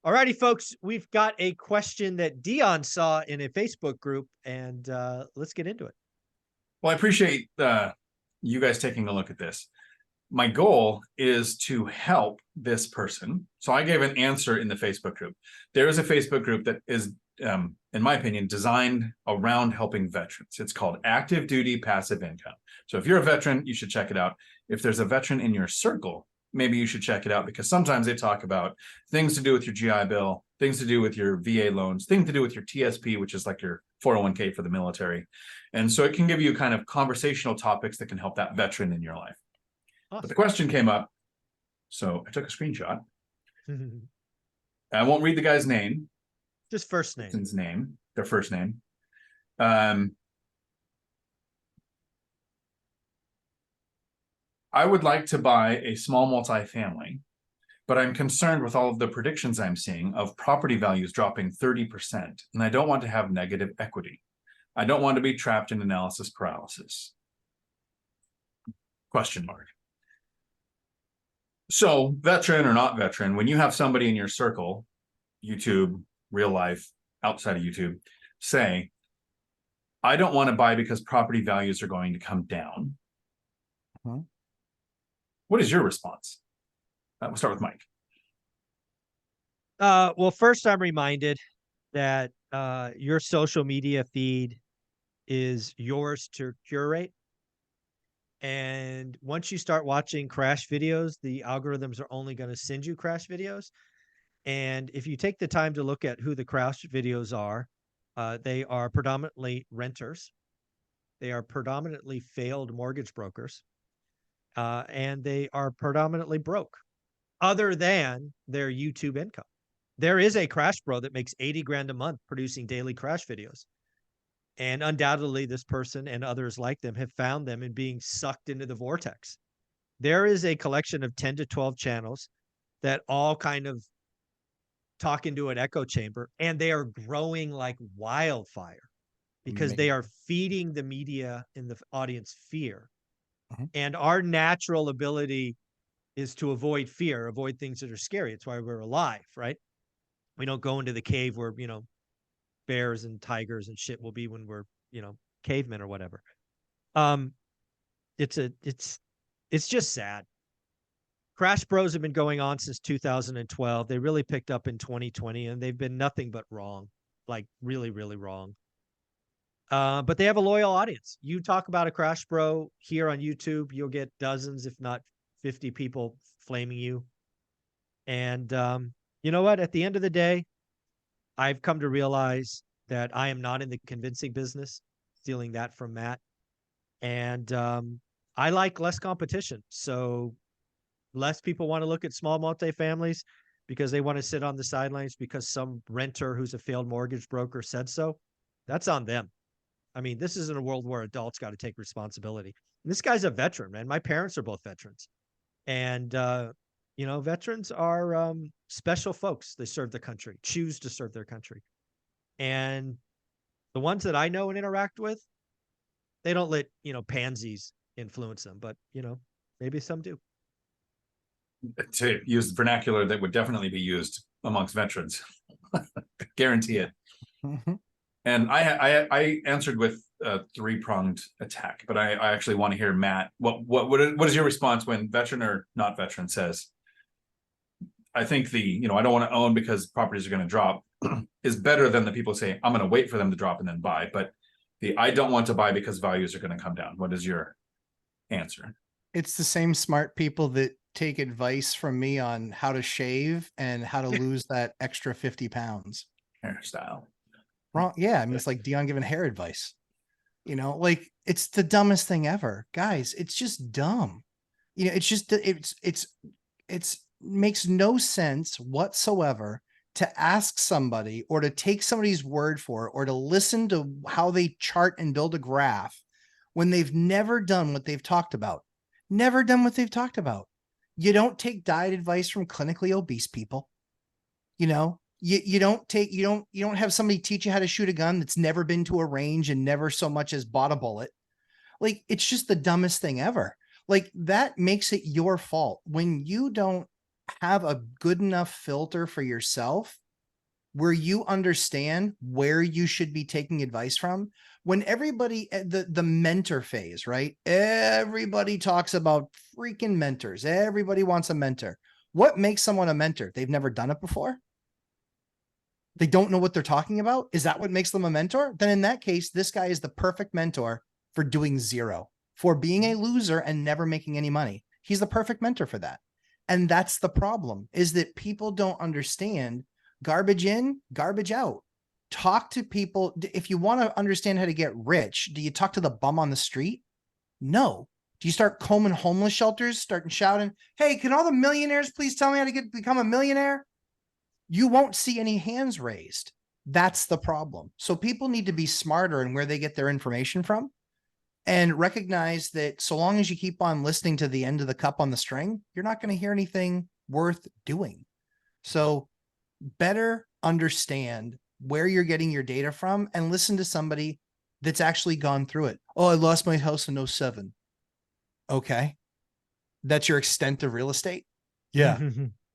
All righty, folks, we've got a question that Dion saw in a Facebook group, and let's get into it. Well, I appreciate you guys taking a look at this. My goal is to help this person. So I gave an answer in the Facebook group. There is a Facebook group that is, in my opinion, designed around helping veterans. It's called Active Duty Passive Income. So if you're a veteran, you should check it out. If there's a veteran in your circle, maybe you should check it out, because sometimes they talk about things to do with your GI Bill, things to do with your VA loans, things to do with your TSP, which is like your 401k for the military. And so it can give you kind of conversational topics that can help that veteran in your life. Awesome. But the question came up, so I took a screenshot. I won't read the guy's name. Just first name. His name, their first name. I would like to buy a small multifamily, but I'm concerned with all of the predictions I'm seeing of property values dropping 30%, and I don't want to have negative equity. I don't want to be trapped in analysis paralysis. Question mark. So, veteran or not veteran, when you have somebody in your circle, YouTube, real life, outside of YouTube, say, I don't want to buy because property values are going to come down. What is your response? We'll start with Mike. Well, first, I'm reminded that your social media feed is yours to curate. And once you start watching crash videos, the algorithms are only going to send you crash videos. And if you take the time to look at who the crash videos are, they are predominantly renters. They are predominantly failed mortgage brokers. And they are predominantly broke, other than their YouTube income. There is a crash bro that makes 80 grand a month producing daily crash videos. And undoubtedly, this person and others like them have found them in being sucked into the vortex. There is a collection of 10 to 12 channels that all kind of talk into an echo chamber, and they are growing like wildfire because they are feeding the media and the audience fear. And our natural ability is to avoid fear, avoid things that are scary. It's why we're alive, right? We don't go into the cave where, bears and tigers and shit will be when we're, cavemen or whatever. It's just sad. Crash Bros have been going on since 2012. They really picked up in 2020, and they've been nothing but wrong, like really, really wrong. But they have a loyal audience. You talk about a Crash Bro here on YouTube, you'll get dozens, if not 50 people flaming you. And you know what? At the end of the day, I've come to realize that I am not in the convincing business, stealing that from Matt. And I like less competition. So less people want to look at small multifamilies because they want to sit on the sidelines because some renter who's a failed mortgage broker said so. That's on them. I mean, this isn't a world where adults got to take responsibility. And this guy's a veteran, man. My parents are both veterans. And, veterans are special folks. They serve the country, choose to serve their country. And the ones that I know and interact with, they don't let, pansies influence them. But, maybe some do. To use the vernacular that would definitely be used amongst veterans. Guarantee it. And I answered with a three-pronged attack, but I actually want to hear Matt. What is your response when veteran or not veteran says, I think I don't want to own because properties are going to drop is better than the people say, I'm going to wait for them to drop and then buy. But I don't want to buy because values are going to come down. What is your answer? It's the same smart people that take advice from me on how to shave and how to lose that extra 50 pounds. Hairstyle. Wrong. Yeah. I mean, it's like Dion giving hair advice, like it's the dumbest thing ever, guys. It's just dumb. It's just, it's makes no sense whatsoever to ask somebody or to take somebody's word for it or to listen to how they chart and build a graph when they've never done what they've talked about. Never done what they've talked about. You don't take diet advice from clinically obese people. You don't have somebody teach you how to shoot a gun that's never been to a range and never so much as bought a bullet. Like, it's just the dumbest thing ever. Like that makes it your fault. When you don't have a good enough filter for yourself where you understand where you should be taking advice from, when everybody, the mentor phase, right? Everybody talks about freaking mentors. Everybody wants a mentor. What makes someone a mentor? They've never done it before. They don't know what they're talking about. Is that what makes them a mentor? Then in that case, this guy is the perfect mentor for doing zero, for being a loser and never making any money. He's the perfect mentor for that. And that's the problem, is that people don't understand garbage in, garbage out. Talk to people. If you want to understand how to get rich, do you talk to the bum on the street? No. Do you start combing homeless shelters, starting shouting, hey, can all the millionaires please tell me how to become a millionaire? You won't see any hands raised. That's the problem. So people need to be smarter in where they get their information from and recognize that so long as you keep on listening to the end of the cup on the string, you're not going to hear anything worth doing. So better understand where you're getting your data from and listen to somebody that's actually gone through it. Oh, I lost my house in 07. Okay. That's your extent of real estate? Yeah.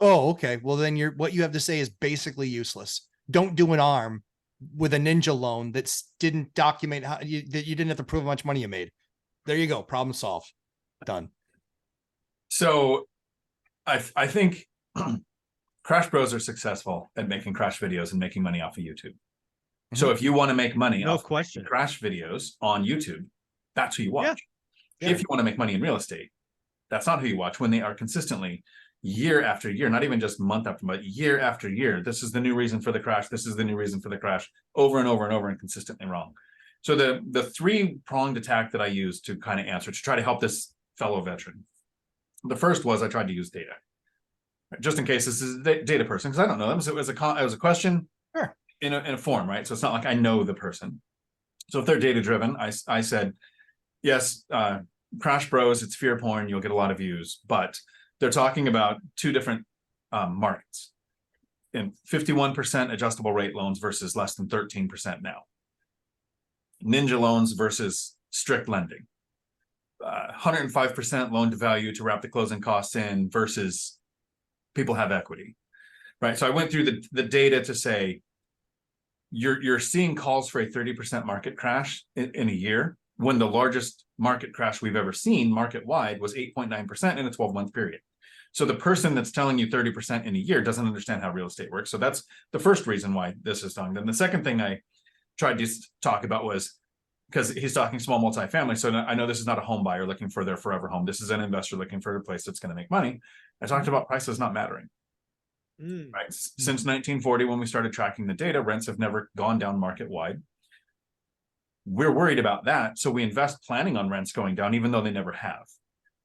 Oh, okay. Well, then what you have to say is basically useless. Don't do an ARM with a ninja loan that didn't document that you didn't have to prove how much money you made. There you go. Problem solved. Done. So I think Crash Bros are successful at making crash videos and making money off of YouTube. So if you want to make money No off question. crash videos on YouTube, that's who you watch. Yeah. If you want to make money in real estate, that's not who you watch when they are consistently year after year, not even just month after month, year after year. This is the new reason for the crash. This is the new reason for the crash, over and over and over, and consistently wrong. So the three-pronged attack that I used to kind of answer, to try to help this fellow veteran. The first was I tried to use data, just in case this is a data person, because I don't know them. So it was a question in a form, right? So it's not like I know the person. So if they're data driven, I said, yes, Crash Bros, it's fear porn. You'll get a lot of views, but they're talking about two different markets. In 51% adjustable rate loans versus less than 13% now. Ninja loans versus strict lending. 105% loan to value to wrap the closing costs in versus people have equity, right? So I went through the data to say, you're seeing calls for a 30% market crash in a year, when the largest market crash we've ever seen market-wide was 8.9% in a 12-month period. So the person that's telling you 30% in a year doesn't understand how real estate works. So that's the first reason why this is done. Then the second thing I tried to talk about was, because he's talking small multifamily. So I know this is not a home buyer looking for their forever home. This is an investor looking for a place that's going to make money. I talked about prices not mattering. Right. Since 1940, when we started tracking the data, rents have never gone down market-wide. We're worried about that. So we invest planning on rents going down, even though they never have.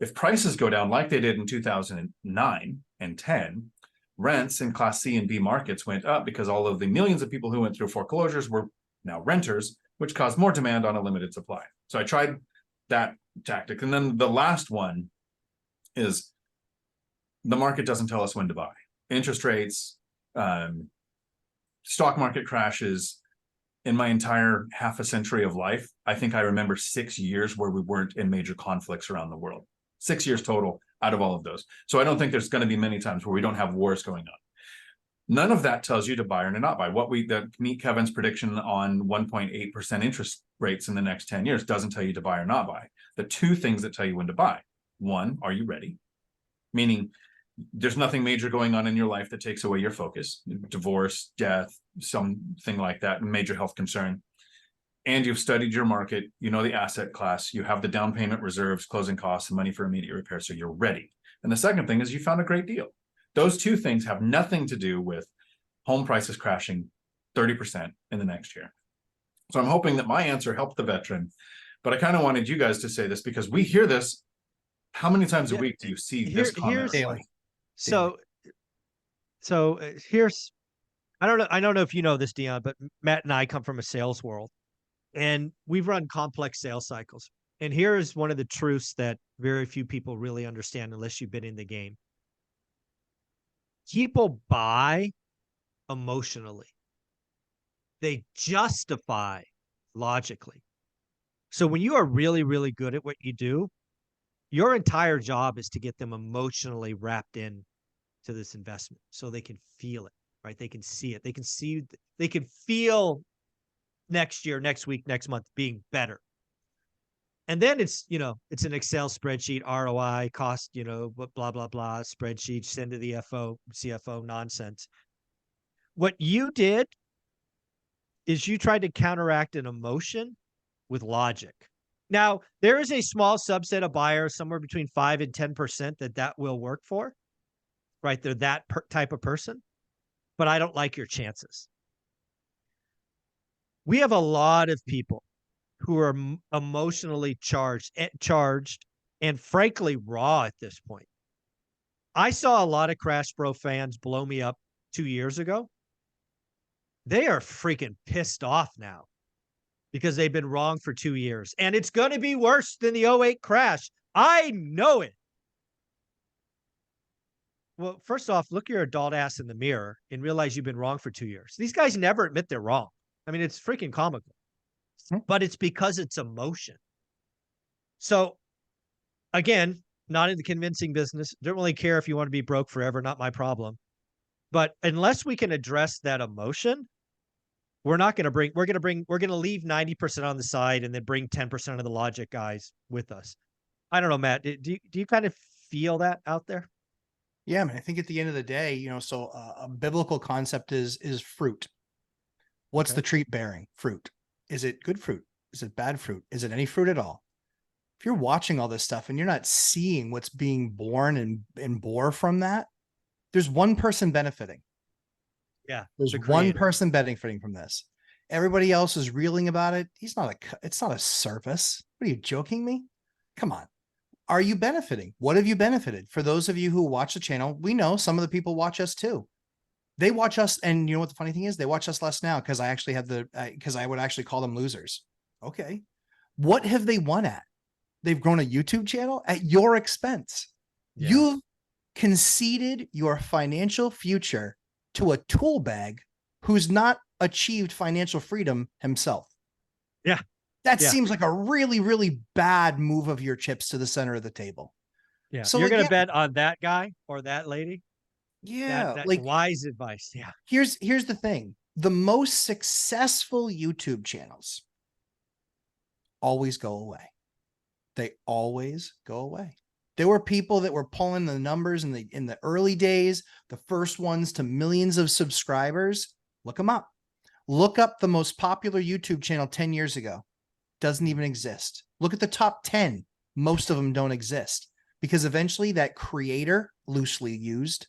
If prices go down like they did in 2009 and 10, rents in Class C and B markets went up because all of the millions of people who went through foreclosures were now renters, which caused more demand on a limited supply. So I tried that tactic. And then the last one is the market doesn't tell us when to buy. Interest rates, stock market crashes. In my entire half a century of life, I think I remember 6 years where we weren't in major conflicts around the world. 6 years total out of all of those. So I don't think there's going to be many times where we don't have wars going on. None of that tells you to buy or to not buy. Meet Kevin's prediction on 1.8% interest rates in the next 10 years doesn't tell you to buy or not buy. The two things that tell you when to buy: one, are you ready? Meaning there's nothing major going on in your life that takes away your focus, divorce, death, something like that, major health concern. And you've studied your market, you know the asset class, you have the down payment reserves, closing costs, and money for immediate repair, so you're ready. And the second thing is you found a great deal. Those two things have nothing to do with home prices crashing 30% in the next year. So I'm hoping that my answer helped the veteran, but I kind of wanted you guys to say this because we hear this. How many times a week do you see this comment? Daily. So here's, I don't know if you know this, Dion, but Matt and I come from a sales world, and we've run complex sales cycles. And here is one of the truths that very few people really understand unless you've been in the game. People buy emotionally. They justify logically. So when you are really, really good at what you do, Your entire job is to get them emotionally wrapped in to this investment so they can feel it, right? They can see it. They can feel next year, next week, next month being better. And then it's, it's an Excel spreadsheet, ROI, cost, blah, blah, blah, spreadsheet, send to the CFO nonsense. What you did is you tried to counteract an emotion with logic. Now, there is a small subset of buyers, somewhere between 5 and 10% that will work for, right? They're that type of person, but I don't like your chances. We have a lot of people who are emotionally charged and frankly raw at this point. I saw a lot of Crash Bro fans blow me up 2 years ago. They are freaking pissed off now because they've been wrong for 2 years. And it's going to be worse than the 08 crash. I know it. Well, first off, look your adult ass in the mirror and realize you've been wrong for 2 years. These guys never admit they're wrong. I mean, it's freaking comical, but it's because it's emotion. So again, not in the convincing business. Don't really care if you want to be broke forever. Not my problem. But unless we can address that emotion, we're going to leave 90% on the side and then bring 10% of the logic guys with us. I don't know, Matt, do you kind of feel that out there? Yeah, I mean, I think at the end of the day, so a biblical concept is fruit. What's the tree bearing? Fruit. Is it good fruit? Is it bad fruit? Is it any fruit at all? If you're watching all this stuff and you're not seeing what's being born and bore from that, there's one person benefiting. Yeah. There's one person benefiting from this. Everybody else is reeling about it. It's not a service. What are you joking me? Come on. Are you benefiting? What have you benefited? For those of you who watch the channel, we know some of the people watch us too. They watch us, and you know what the funny thing is? They watch us less now because I actually have because I would actually call them losers. Okay. What have they won at? They've grown a YouTube channel at your expense. Yeah. You've conceded your financial future to a tool bag who's not achieved financial freedom himself. Yeah. That seems like a really, really bad move of your chips to the center of the table. Yeah. So you're going to bet on that guy or that lady? Yeah. That's wise advice. Yeah. Here's the thing. The most successful YouTube channels always go away. They always go away. There were people that were pulling the numbers in the early days, the first ones to millions of subscribers. Look them up. Look up the most popular YouTube channel 10 years ago. Doesn't even exist. Look at the top 10. Most of them don't exist because eventually that creator, loosely used,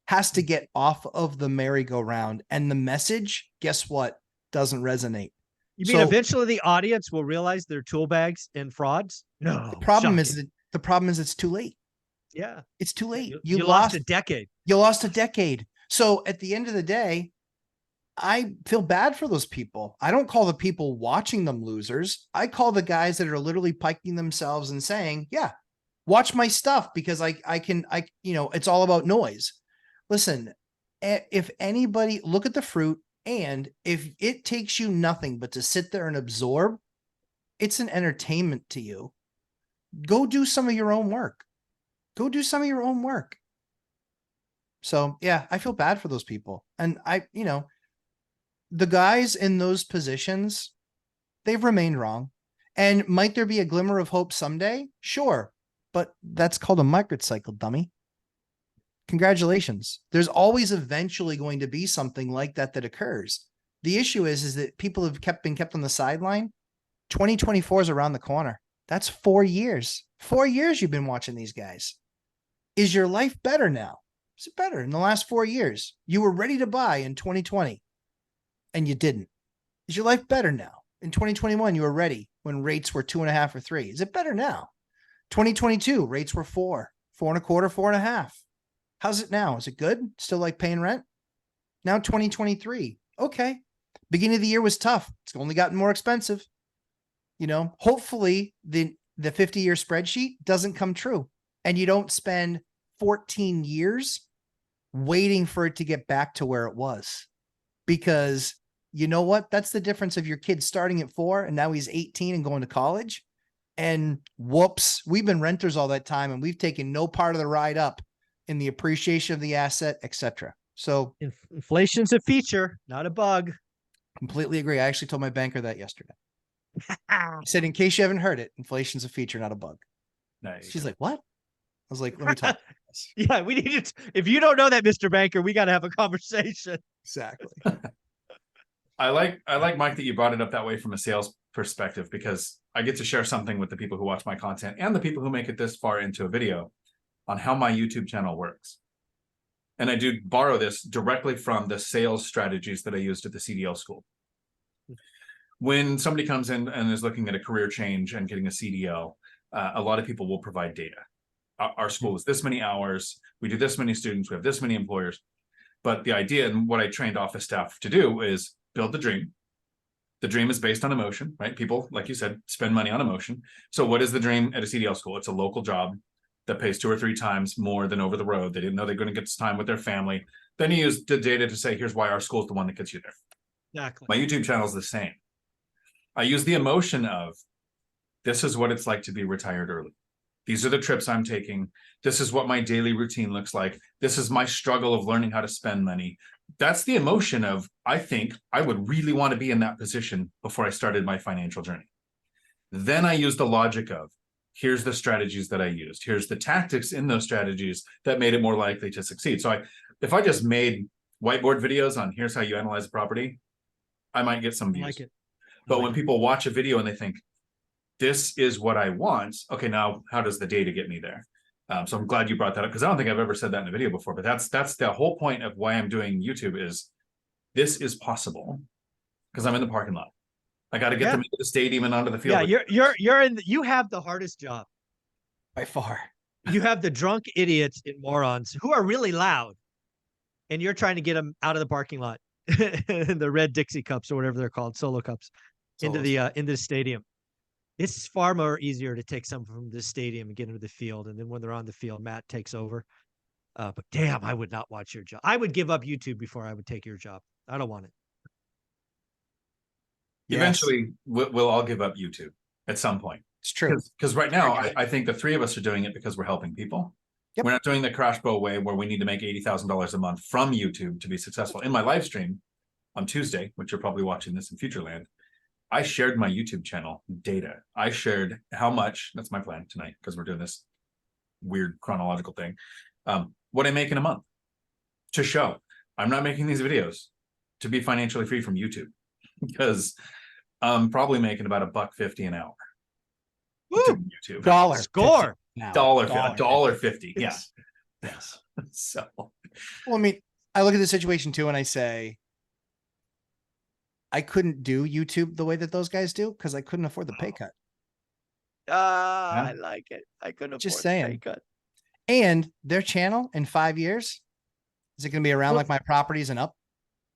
has to get off of the merry-go-round, and the message, guess what, doesn't resonate. You mean eventually the audience will realize they're tool bags and frauds? No. The problem is it's too late. Yeah. It's too late. You lost a decade. You lost a decade. So at the end of the day, I feel bad for those people. I don't call the people watching them losers. I call the guys that are literally piking themselves and saying, yeah, watch my stuff because I can, it's all about noise. Listen, if anybody look at the fruit, and if it takes you nothing but to sit there and absorb, it's an entertainment to you. Go do some of your own work. Go do some of your own work. So yeah, I feel bad for those people. And the guys in those positions, they've remained wrong. And might there be a glimmer of hope someday? Sure. But that's called a microcycle, dummy. Congratulations. There's always eventually going to be something like that occurs. The issue is that people have been kept on the sideline. 2024 is around the corner. That's 4 years. 4 years you've been watching these guys. Is your life better now? Is it better in the last 4 years? You were ready to buy in 2020 and you didn't. Is your life better now? In 2021, you were ready when rates were 2.5 or 3. Is it better now? 2022, rates were 4, 4.25, 4.5. How's it now? Is it good? Still like paying rent? Now 2023. Okay. Beginning of the year was tough. It's only gotten more expensive. Hopefully the 50-year spreadsheet doesn't come true and you don't spend 14 years waiting for it to get back to where it was. Because you know what? That's the difference of your kid starting at 4 and now he's 18 and going to college. And whoops, we've been renters all that time and we've taken no part of the ride up in the appreciation of the asset, etc. So Inflation's a feature, not a bug. completely agree. I actually told my banker that yesterday. I said, in case you haven't heard it, inflation's a feature, not a bug. Nice. She's like, what? I was like, let me talk. Yeah, we need to. If you don't know that, Mr. Banker, we got to have a conversation. Exactly. I like Mike that you brought it up that way from a sales perspective, because I get to share something with the people who watch my content and the people who make it this far into a video on how my YouTube channel works. And I do borrow this directly from the sales strategies that I used at the CDL school. When somebody comes in and is looking at a career change and getting a CDL, a lot of people will provide data. Our school is this many hours, we do this many students, we have this many employers. But the idea and what I trained office staff to do is build the dream. The dream is based on emotion, right? People, like you said, spend money on emotion. So what is the dream at a CDL school? It's a local job that pays 2 or 3 times more than over the road. They didn't know they're going to get this time with their family. Then you use the data to say, here's why our school is the one that gets you there. Exactly. My YouTube channel is the same. I use the emotion of, this is what it's like to be retired early. These are the trips I'm taking. This is what my daily routine looks like. This is my struggle of learning how to spend money. That's the emotion of, I think I would really want to be in that position before I started my financial journey. Then I use the logic of, here's the strategies that I used. Here's the tactics in those strategies that made it more likely to succeed. So if I just made whiteboard videos on here's how you analyze a property, I might get some views. I like it. But when people watch a video and they think, this is what I want, okay, now how does the data get me there? So I'm glad you brought that up, because I don't think I've ever said that in a video before, but that's the whole point of why I'm doing YouTube is this is possible because I'm in the parking lot. I got to get them into the stadium and onto the field. Yeah, you have the hardest job by far. You have the drunk idiots and morons who are really loud, and you're trying to get them out of the parking lot, the red Dixie cups or whatever they're called, solo cups, into the stadium. It's far more easier to take some from the stadium and get into the field, and then when they're on the field, Matt takes over. But damn, I would not watch your job. I would give up YouTube before I would take your job. I don't want it. Eventually, we'll all give up YouTube at some point. It's true. Because right now, I think the 3 of us are doing it because we're helping people. Yep. We're not doing the Crash Bow way where we need to make $80,000 a month from YouTube to be successful. In my live stream on Tuesday, which you're probably watching this in Futureland, I shared my YouTube channel data. I shared how much, that's my plan tonight, because we're doing this weird chronological thing, what I make in a month to show. I'm not making these videos to be financially free from YouTube, because I'm probably making about $1.50 an hour. YouTube. Dollar. Score. $1.50. Yeah. Yes. So, well, I mean, I look at the situation too, and I say, I couldn't do YouTube the way that those guys do because I couldn't afford the pay cut. I like it. I couldn't afford Just saying. the pay cut. And their channel in 5 years, is it going to be around like my properties and up?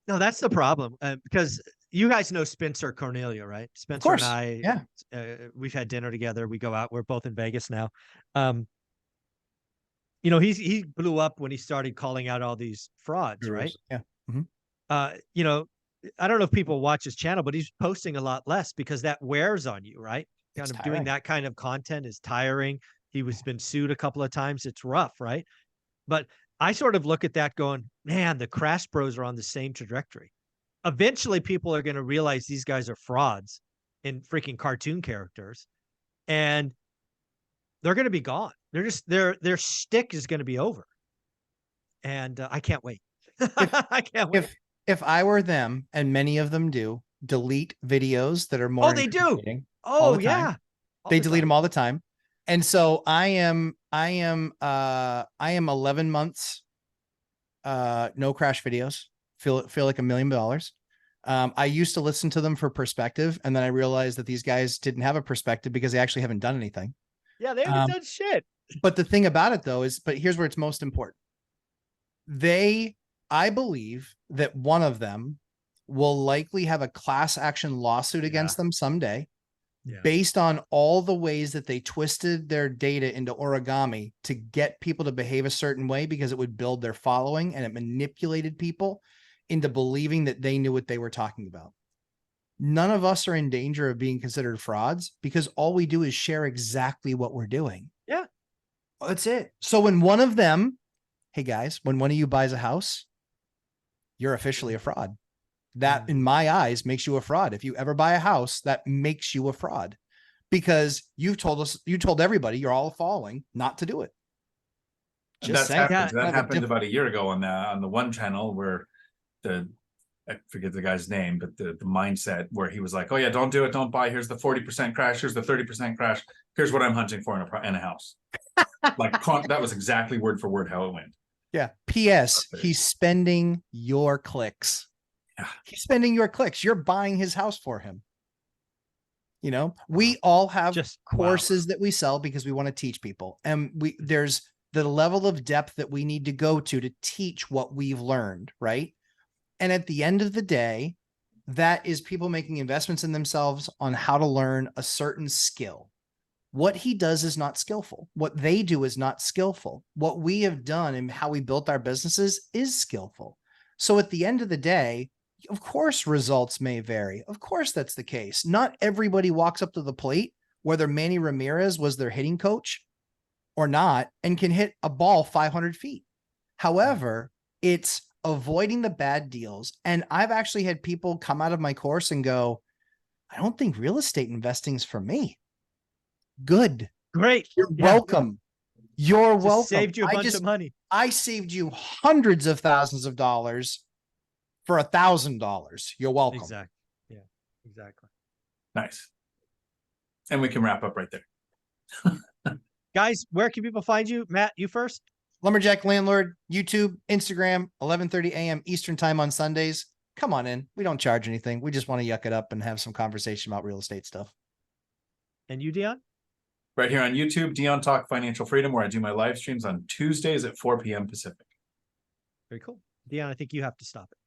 No, that's the problem. Because you guys know Spencer Cornelia, right? Spencer and I, we've had dinner together. We go out. We're both in Vegas now. You know, he blew up when he started calling out all these frauds, right? Yeah. Mm-hmm. You know, I don't know if people watch his channel, but he's posting a lot less because that wears on you, right? Kind of doing that kind of content is tiring. He was been sued a couple of times. It's rough, right? But I sort of look at that going, man, the Crash Bros are on the same trajectory. Eventually, people are going to realize these guys are frauds and freaking cartoon characters, and they're going to be gone. They're just their shtick is going to be over, and I can't wait. I can't wait. If I were them, and many of them do, delete videos that are more. Oh, they do. Oh, yeah. They delete them all the time. And so I am 11 months, no crash videos, feel like $1 million. I used to listen to them for perspective. And then I realized that these guys didn't have a perspective because they actually haven't done anything. Yeah. They haven't done shit. But the thing about it though, but here's where it's most important. I believe that one of them will likely have a class action lawsuit against them someday. Yeah. Based on all the ways that they twisted their data into origami to get people to behave a certain way because it would build their following, and it manipulated people into believing that they knew what they were talking about. none of us are in danger of being considered frauds because all we do is share exactly what we're doing. Yeah. That's it. So when one of them, hey guys, when one of you buys a house, you're officially a fraud. That in my eyes makes you a fraud. If you ever buy a house, that makes you a fraud because you told everybody, you're all following, not to do it. That's saying. happened. Yeah, That happened about a year ago on the one channel where I forget the guy's name, but the mindset where he was like, oh yeah, don't do it, don't buy. Here's the 40% crash. Here's the 30% crash. Here's what I'm hunting for in a house. That was exactly word for word how it went. Yeah. P.S. He's spending your clicks. Yeah. He's spending your clicks. You're buying his house for him. You know, we all have courses that we sell because we want to teach people. And there's the level of depth that we need to go to teach what we've learned, right? And at the end of the day, that is people making investments in themselves on how to learn a certain skill. What he does is not skillful. What they do is not skillful. What we have done and how we built our businesses is skillful. So at the end of the day, of course, results may vary. Of course, that's the case. Not everybody walks up to the plate, whether Manny Ramirez was their hitting coach or not, and can hit a ball 500 feet. However, it's avoiding the bad deals. And I've actually had people come out of my course and go, I don't think real estate investing is for me. Good. Great. You're welcome. You're welcome. Saved you a bunch of money. I saved you hundreds of thousands of dollars for $1,000. You're welcome. Exactly. Yeah, exactly. Nice. And we can wrap up right there. Guys, where can people find you? Matt, you first. Lumberjack Landlord, YouTube, Instagram, 11:30 a.m. Eastern time on Sundays. Come on in. We don't charge anything. We just want to yuck it up and have some conversation about real estate stuff. And you, Dion? Right here on YouTube, Dion Talk Financial Freedom, where I do my live streams on Tuesdays at 4 p.m. Pacific. Very cool. Dion, I think you have to stop it.